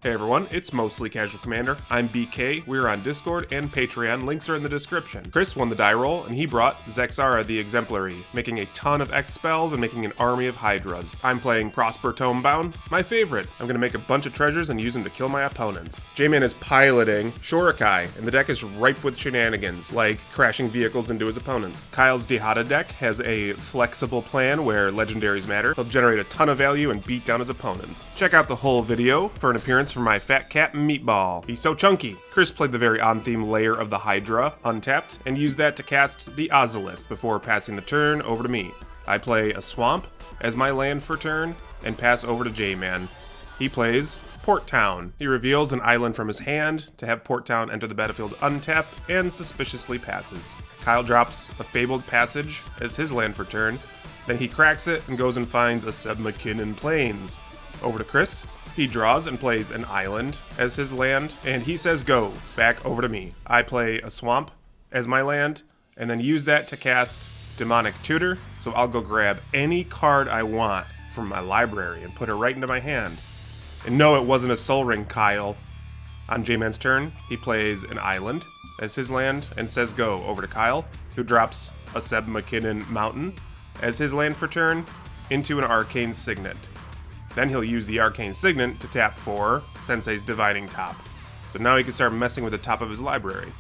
Hey everyone, it's Mostly Casual Commander. I'm BK, we're on Discord and Patreon, links are in the description. Chris won the die roll, and he brought Zaxara the Exemplary, making a ton of X spells and making an army of Hydras. I'm playing Prosper Tomebound, my favorite. I'm gonna make a bunch of treasures and use them to kill my opponents. J-Man is piloting Shorikai, and the deck is ripe with shenanigans, like crashing vehicles into his opponents. Kyle's Dihada deck has a flexible plan where legendaries matter. He'll generate a ton of value and beat down his opponents. Check out the whole video for an appearance from my fat cat Meatball. He's so chunky. Chris played the very on-theme layer of the Hydra, untapped, and used that to cast the Ozolith before passing the turn over to me. I play a Swamp as my land for turn, and pass over to J-Man. He plays Port Town. He reveals an island from his hand to have Port Town enter the battlefield untapped, and suspiciously passes. Kyle drops a Fabled Passage as his land for turn, then he cracks it and goes and finds a Seb McKinnon Plains. Over to Chris. He draws and plays an island as his land, and he says go, back over to me. I play a Swamp as my land, and then use that to cast Demonic Tutor, so I'll go grab any card I want from my library and put it right into my hand. And no, it wasn't a Soul Ring, Kyle. On J-Man's turn, he plays an island as his land, and says go, over to Kyle, who drops a Seb McKinnon Mountain as his land for turn into an Arcane Signet. Then he'll use the Arcane Signet to tap for Sensei's Dividing Top. So now he can start messing with the top of his library.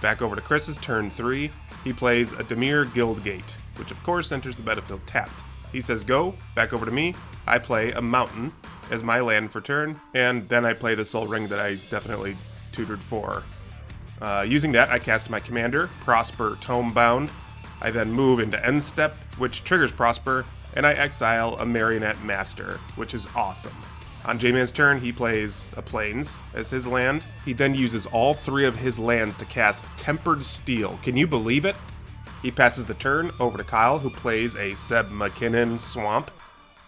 Back over to Chris's turn 3, he plays a Dimir Guildgate, which of course enters the battlefield tapped. He says go, back over to me, I play a Mountain as my land for turn, and then I play the Soul Ring that I definitely tutored for. Using that, I cast my commander, Prosper Tomebound. I then move into End Step, which triggers Prosper, and I exile a Marionette Master, which is awesome. On J-Man's turn, he plays a Plains as his land. He then uses all 3 of his lands to cast Tempered Steel. Can you believe it? He passes the turn over to Kyle, who plays a Seb McKinnon Swamp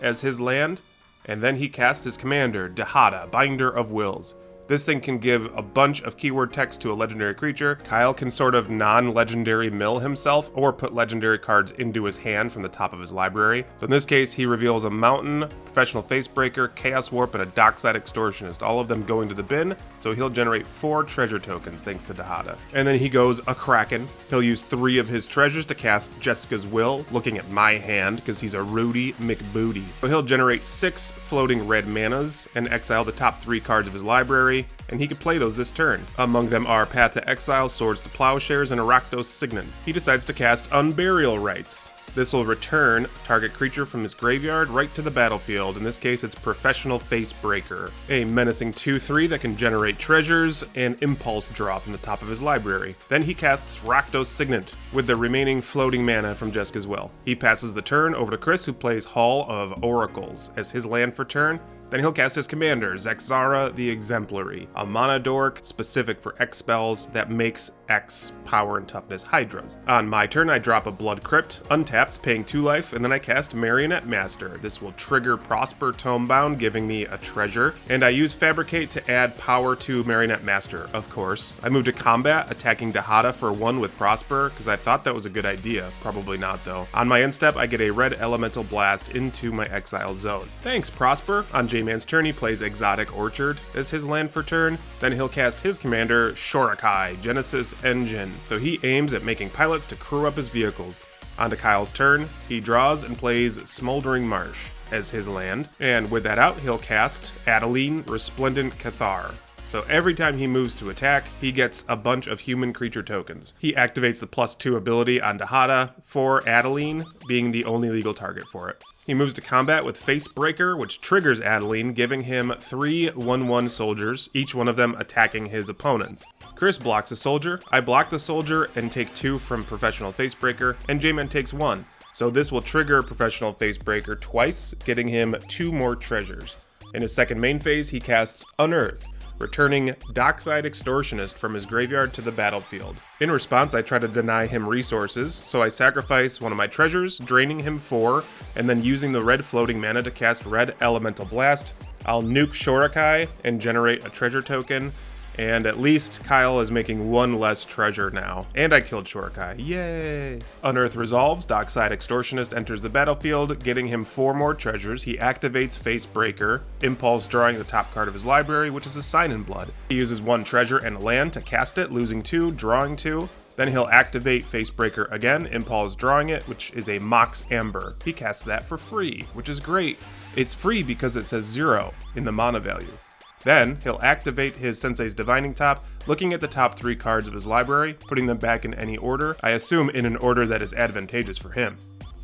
as his land, and then he casts his commander, Dihada, Binder of Wills. This thing can give a bunch of keyword text to a legendary creature. Kyle can sort of non-legendary mill himself or put legendary cards into his hand from the top of his library. So in this case, he reveals a Mountain, Professional Facebreaker, Chaos Warp, and a Dockside Extortionist, all of them going to the bin, so he'll generate 4 treasure tokens thanks to Dihada. And then he goes a Kraken. He'll use 3 of his treasures to cast Jessica's Will, looking at my hand because he's a Rudy McBooty. So he'll generate 6 floating red manas and exile the top 3 cards of his library, and he could play those this turn. Among them are Path to Exile, Swords to Plowshares, and Rakdos Signet. He decides to cast Unburial Rites. This will return target creature from his graveyard right to the battlefield. In this case, it's Professional Facebreaker, a menacing 2/3 that can generate treasures and impulse draw from the top of his library. Then he casts Rakdos Signet with the remaining floating mana from Jessica's Will. He passes the turn over to Chris, who plays Hall of Oracles as his land for turn. Then he'll cast his commander, Zaxara the Exemplary, a mana dork specific for X spells that makes X power and toughness Hydras. On my turn, I drop a Blood Crypt, untapped, paying 2 life, and then I cast Marionette Master. This will trigger Prosper Tomebound, giving me a treasure, and I use Fabricate to add power to Marionette Master, of course. I move to combat, attacking Dihada for 1 with Prosper, because I thought that was a good idea. Probably not, though. On my end step, I get a red Elemental Blast into my exile zone. Thanks, Prosper. On J-Man's turn, he plays Exotic Orchard as his land for turn. Then he'll cast his commander, Shorikai, Genesis Engine. So he aims at making pilots to crew up his vehicles. On to Kyle's turn, he draws and plays Smoldering Marsh as his land. And with that out, he'll cast Adeline, Resplendent Cathar. So every time he moves to attack, he gets a bunch of human creature tokens. He activates the +2 ability on Dihada for Adeline, being the only legal target for it. He moves to combat with Facebreaker, which triggers Adeline, giving him 3 1/1 soldiers, each one of them attacking his opponents. Chris blocks a soldier, I block the soldier and take 2 from Professional Facebreaker, and J-Man takes 1. So this will trigger Professional Facebreaker twice, getting him 2 more treasures. In his second main phase, he casts Unearth, returning Dockside Extortionist from his graveyard to the battlefield. In response, I try to deny him resources, so I sacrifice one of my treasures, draining him 4, and then using the red floating mana to cast red Elemental Blast. I'll nuke Shorikai and generate a treasure token, And at least Kyle is making one less treasure now. And I killed Shorikai. Yay! Unearth resolves. Dockside Extortionist enters the battlefield, getting him 4 more treasures. He activates Facebreaker, impulse drawing the top card of his library, which is a Sign in Blood. He uses 1 treasure and a land to cast it, losing 2, drawing 2. Then he'll activate Facebreaker again, impulse drawing it, which is a Mox Amber. He casts that for free, which is great. It's free because it says 0 in the mana value. Then, he'll activate his Sensei's Divining Top, looking at the top 3 cards of his library, putting them back in any order, I assume in an order that is advantageous for him.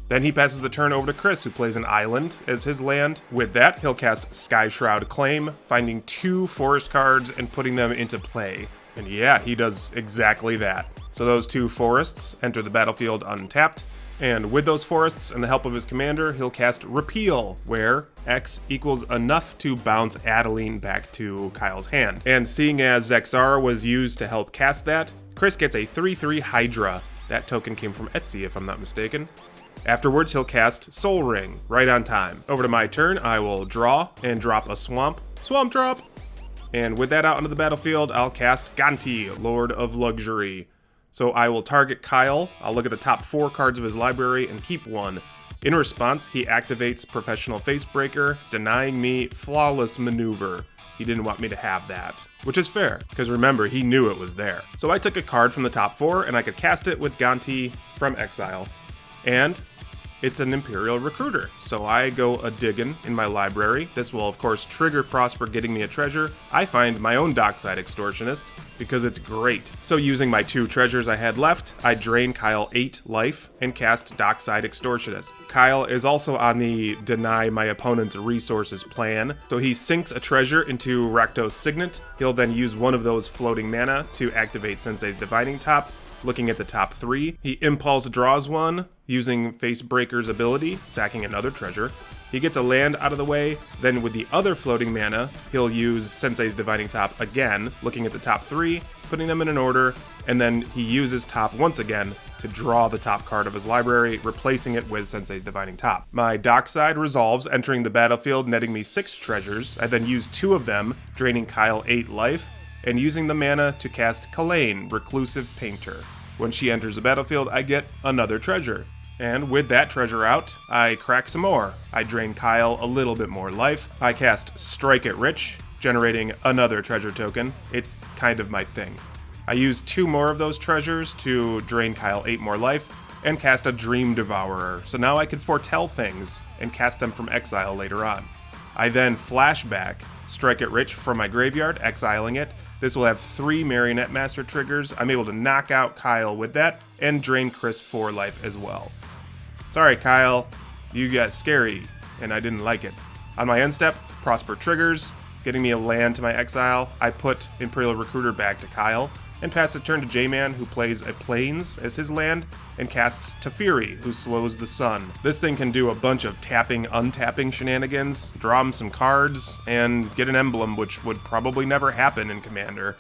Then he passes the turn over to Chris, who plays an island as his land. With that, he'll cast Sky Shroud Claim, finding 2 forest cards and putting them into play. And yeah, he does exactly that. So those 2 forests enter the battlefield untapped, and with those forests and the help of his commander, he'll cast Repeal, where X equals enough to bounce Adeline back to Kyle's hand. And seeing as Zaxara was used to help cast that, Chris gets a 3/3 Hydra. That token came from Etsy, if I'm not mistaken. Afterwards, he'll cast Soul Ring, right on time. Over to my turn, I will draw and drop a Swamp. Swamp drop! And with that out onto the battlefield, I'll cast Ganti, Lord of Luxury. So I will target Kyle, I'll look at the top 4 cards of his library and keep 1. In response, he activates Professional Facebreaker, denying me Flawless Maneuver. He didn't want me to have that, which is fair, because remember, he knew it was there. So I took a card from the top 4 and I could cast it with Ganti from exile. And it's an Imperial Recruiter, so I go a-diggin' in my library. This will, of course, trigger Prosper getting me a treasure. I find my own Dockside Extortionist, because it's great. So using my 2 treasures I had left, I drain Kyle 8 life and cast Dockside Extortionist. Kyle is also on the deny my opponent's resources plan, so he sinks a treasure into Rakdos Signet. He'll then use one of those floating mana to activate Sensei's Divining Top. Looking at the top 3, he impulse draws 1, using Facebreaker's ability, sacking another treasure. He gets a land out of the way, then with the other floating mana, he'll use Sensei's Divining Top again, looking at the top 3, putting them in an order, and then he uses top once again to draw the top card of his library, replacing it with Sensei's Divining Top. My Dockside resolves, entering the battlefield, netting me 6 treasures. I then use 2 of them, draining Kyle 8 life, and using the mana to cast Kalain, Reclusive Painter. When she enters the battlefield, I get another treasure. And with that treasure out, I crack some more. I drain Kyle a little bit more life. I cast Strike It Rich, generating another treasure token. It's kind of my thing. I use 2 more of those treasures to drain Kyle 8 more life, and cast a Dream Devourer. So now I can foretell things and cast them from exile later on. I then flashback, Strike It Rich from my graveyard, exiling it. This will have 3 Marionette Master triggers. I'm able to knock out Kyle with that, and drain Chris 4 life as well. Sorry, Kyle, you got scary, and I didn't like it. On my end step, Prosper triggers, getting me a land to my exile. I put Imperial Recruiter back to Kyle, and pass the turn to J-Man, who plays a Plains as his land, and casts Teferi, who slows the sun. This thing can do a bunch of tapping, untapping shenanigans, draw him some cards, and get an emblem, which would probably never happen in Commander.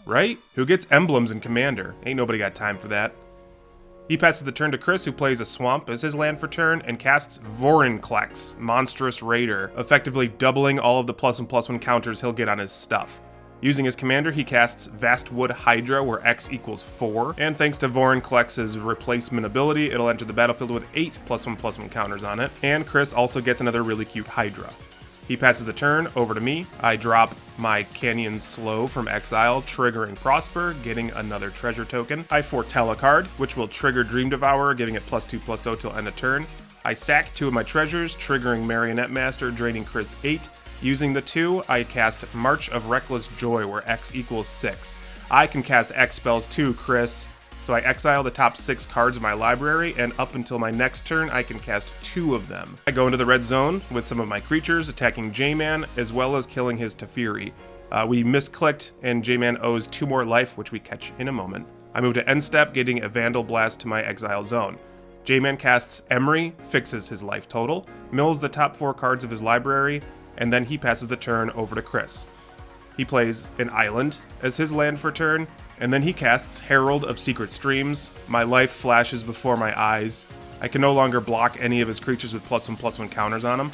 Right? Who gets emblems in Commander? Ain't nobody got time for that. He passes the turn to Chris, who plays a Swamp as his land for turn, and casts Vorinclex, Monstrous Raider, effectively doubling all of the +1/+1 counters he'll get on his stuff. Using his commander, he casts Vastwood Hydra, where X equals 4, and thanks to Vorinclex's replacement ability, it'll enter the battlefield with 8 +1/+1 counters on it, and Chris also gets another really cute Hydra. He passes the turn over to me. I drop my Canyon Slow from exile, triggering Prosper, getting another treasure token. I foretell a card, which will trigger Dream Devourer, giving it +2/+0 till end of turn. I sack 2 of my treasures, triggering Marionette Master, draining Chris 8. Using the 2, I cast March of Reckless Joy, where X equals 6. I can cast X spells too, Chris. So I exile the top 6 cards of my library, and up until my next turn, I can cast 2 of them. I go into the red zone with some of my creatures, attacking J-Man, as well as killing his Teferi. We misclicked, and J-Man owes 2 more life, which we catch in a moment. I move to end step, getting a Vandal Blast to my exile zone. J-Man casts Emery, fixes his life total, mills the top 4 cards of his library, and then he passes the turn over to Chris. He plays an island as his land for turn, and then he casts Herald of Secret Streams. My life flashes before my eyes. I can no longer block any of his creatures with +1/+1 counters on them.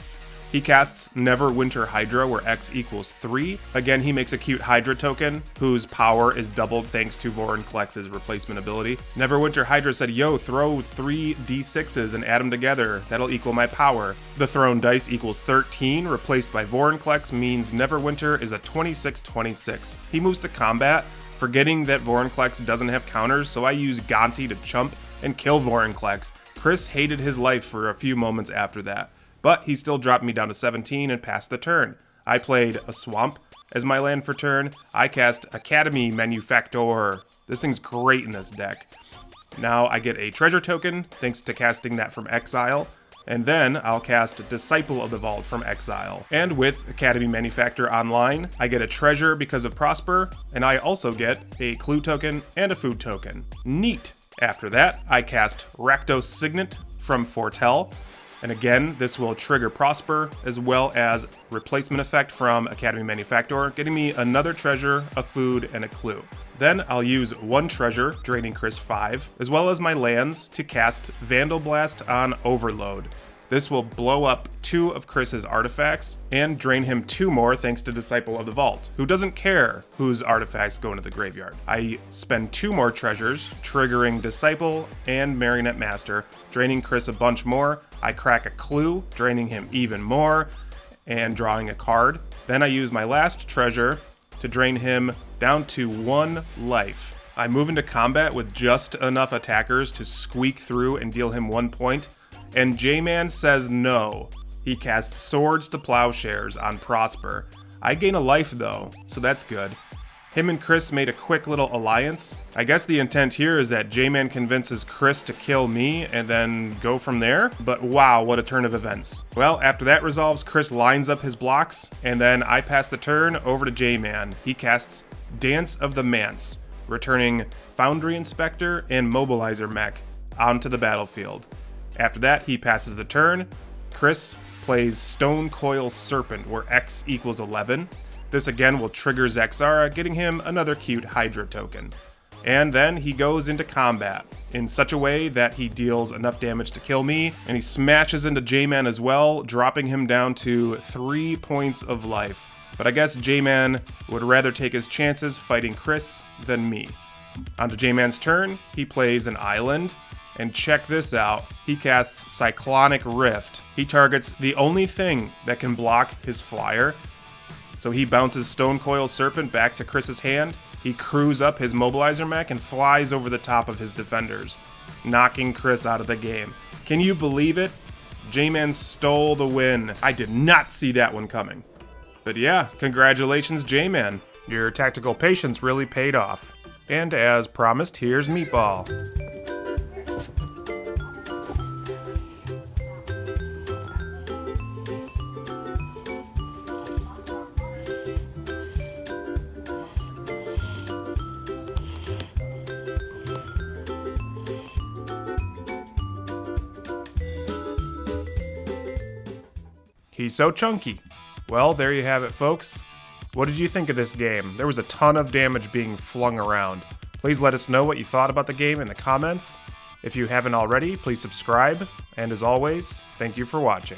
He casts Neverwinter Hydra, where X equals 3. Again, he makes a cute Hydra token, whose power is doubled thanks to Vorinclex's replacement ability. Neverwinter Hydra said, yo, throw 3 d6s and add them together. That'll equal my power. The thrown dice equals 13, replaced by Vorinclex, means Neverwinter is a 26-26. He moves to combat, forgetting that Vorinclex doesn't have counters, so I use Gonti to chump and kill Vorinclex. Chris hated his life for a few moments after that, but he still dropped me down to 17 and passed the turn. I played a Swamp as my land for turn. I cast Academy Manufactor. This thing's great in this deck. Now I get a treasure token, thanks to casting that from exile, and then I'll cast Disciple of the Vault from exile. And with Academy Manufactor online, I get a treasure because of Prosper, and I also get a clue token and a food token. Neat! After that, I cast Rakdos Signet from Foretell, and again, this will trigger Prosper, as well as replacement effect from Academy Manufactor, getting me another treasure, a food, and a clue. Then I'll use 1 treasure, draining Chris 5, as well as my lands to cast Vandal Blast on Overload. This will blow up 2 of Chris's artifacts and drain him 2 more thanks to Disciple of the Vault, who doesn't care whose artifacts go into the graveyard. I spend 2 more treasures, triggering Disciple and Marionette Master, draining Chris a bunch more. I crack a clue, draining him even more, and drawing a card. Then I use my last treasure to drain him down to 1 life. I move into combat with just enough attackers to squeak through and deal him 1 point, and J-Man says no. He casts Swords to Plowshares on Prosper. I gain a life though, so that's good. Him and Chris made a quick little alliance. I guess the intent here is that J-Man convinces Chris to kill me and then go from there, but wow, what a turn of events. Well, after that resolves, Chris lines up his blocks, and then I pass the turn over to J-Man. He casts Dance of the Manse, returning Foundry Inspector and Mobilizer Mech onto the battlefield. After that, he passes the turn. Chris plays Stone Coil Serpent, where X equals 11. This again will trigger Zaxara, getting him another cute Hydra token. And then he goes into combat in such a way that he deals enough damage to kill me, and he smashes into J-Man as well, dropping him down to 3 points of life. But I guess J-Man would rather take his chances fighting Chris than me. On to J-Man's turn, he plays an island. And check this out, he casts Cyclonic Rift. He targets the only thing that can block his flyer. So he bounces Stone Coil Serpent back to Chris's hand. He crews up his Mobilizer Mech and flies over the top of his defenders, knocking Chris out of the game. Can you believe it? J-Man stole the win. I did not see that one coming. But yeah, congratulations, J-Man. Your tactical patience really paid off. And as promised, here's Meatball. He's so chunky. Well, there you have it, folks. What did you think of this game? There was a ton of damage being flung around. Please let us know what you thought about the game in the comments. If you haven't already, please subscribe. And as always, thank you for watching.